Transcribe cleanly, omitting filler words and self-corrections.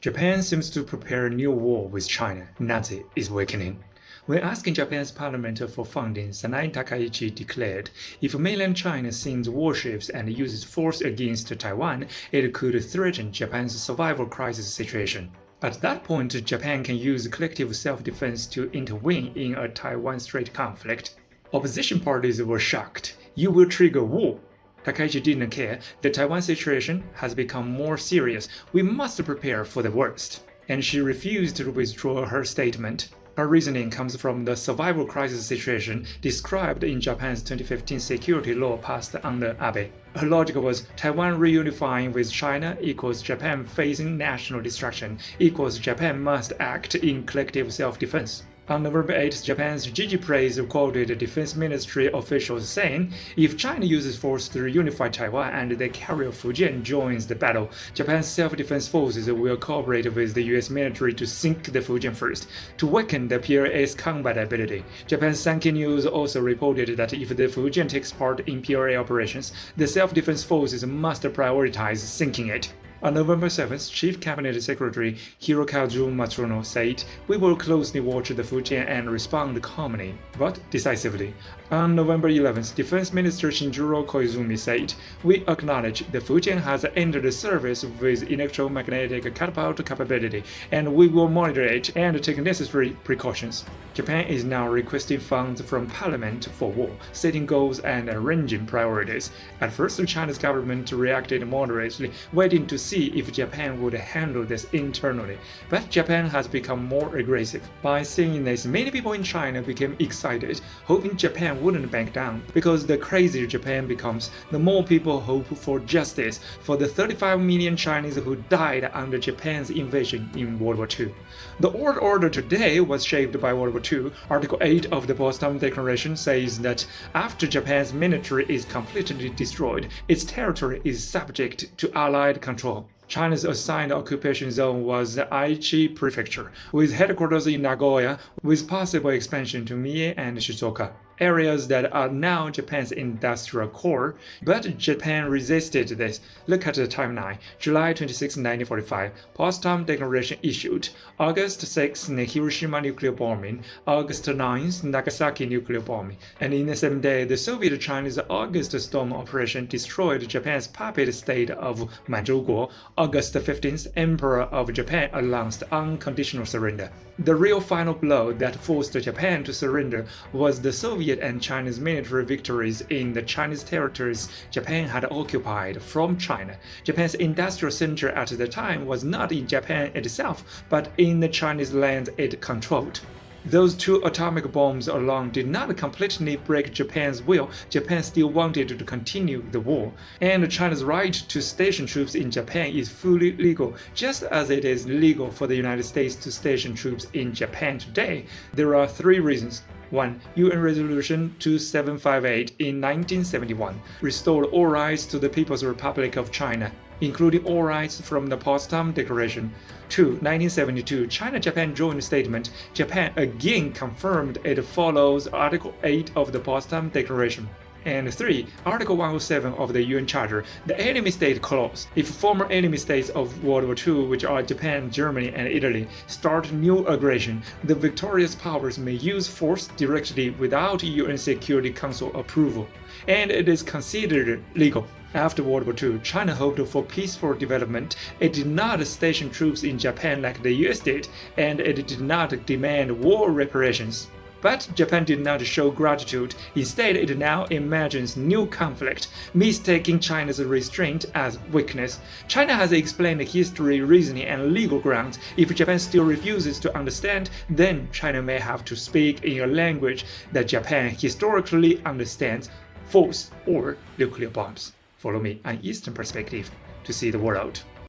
Japan seems to prepare a new war with China. Nazi is weakening. When asking Japan's parliament for funding, Sanae Takaichi declared, if mainland China sends warships and uses force against Taiwan, it could threaten Japan's survival crisis situation. At that point, Japan can use collective self-defense to intervene in a Taiwan Strait conflict. Opposition parties were shocked. You will trigger war. Takaichi didn't care. The Taiwan situation has become more serious. We must prepare for the worst. And she refused to withdraw her statement. Her reasoning comes from the survival crisis situation described in Japan's 2015 security law passed under Abe. Her logic was Taiwan reunifying with China equals Japan facing national destruction equals Japan must act in collective self-defense. On November 8, Japan's Jiji Press quoted Defense Ministry officials saying, if China uses force to reunify Taiwan and the carrier Fujian joins the battle, Japan's self-defense forces will cooperate with the US military to sink the Fujian first, to weaken the PLA's combat ability. Japan's Sankei News also reported that if the Fujian takes part in PLA operations, the self-defense forces must prioritize sinking it. On November 7th, Chief Cabinet Secretary Hirokazu Matsuno said, we will closely watch the Fujian and respond calmly, but decisively. On November 11th, Defense Minister Shinjiro Koizumi said, we acknowledge the Fujian has entered service with electromagnetic catapult capability, and we will monitor it and take necessary precautions. Japan is now requesting funds from Parliament for war, setting goals and arranging priorities. At first, China's government reacted moderately, waiting to see if Japan would handle this internally. But Japan has become more aggressive. By seeing this, many people in China became excited, hoping Japan wouldn't back down. Because the crazier Japan becomes, the more people hope for justice for the 35 million Chinese who died under Japan's invasion in World War II. The world order today was shaped by World War II. Article 8 of the Potsdam Declaration says that after Japan's military is completely destroyed, its territory is subject to Allied control. China's assigned occupation zone was the Aichi Prefecture, with headquarters in Nagoya, with possible expansion to Mie and Shizuoka, areas that are now Japan's industrial core. But Japan resisted this. Look at the timeline. July 26, 1945, Potsdam Declaration issued. August 6, Hiroshima nuclear bombing. August 9, Nagasaki nuclear bombing. And in the same day, the Soviet-Chinese August Storm Operation destroyed Japan's puppet state of Manchukuo. August 15th, Emperor of Japan announced unconditional surrender. The real final blow that forced Japan to surrender was the Soviet and Chinese military victories in the Chinese territories Japan had occupied from China. Japan's industrial center at the time was not in Japan itself, but in the Chinese lands it controlled. Those two atomic bombs alone did not completely break Japan's will. Japan still wanted to continue the war. And China's right to station troops in Japan is fully legal, just as it is legal for the United States to station troops in Japan today. There are three reasons. 1. UN Resolution 2758 in 1971 restored all rights to the People's Republic of China, including all rights from the Potsdam Declaration. 2. 1972 China-Japan Joint Statement. Japan again confirmed it follows Article 8 of the Potsdam Declaration. And 3. Article 107 of the UN Charter, the Enemy State Clause. If former enemy states of World War II, which are Japan, Germany, and Italy, start new aggression, the victorious powers may use force directly without UN Security Council approval, and it is considered legal. After World War II, China hoped for peaceful development. It did not station troops in Japan like the US did, and it did not demand war reparations. But Japan did not show gratitude. Instead, it now imagines new conflict, mistaking China's restraint as weakness. China has explained history, reasoning, and legal grounds. If Japan still refuses to understand, then China may have to speak in a language that Japan historically understands: force or nuclear bombs. Follow me on Eastern Perspective to see the world.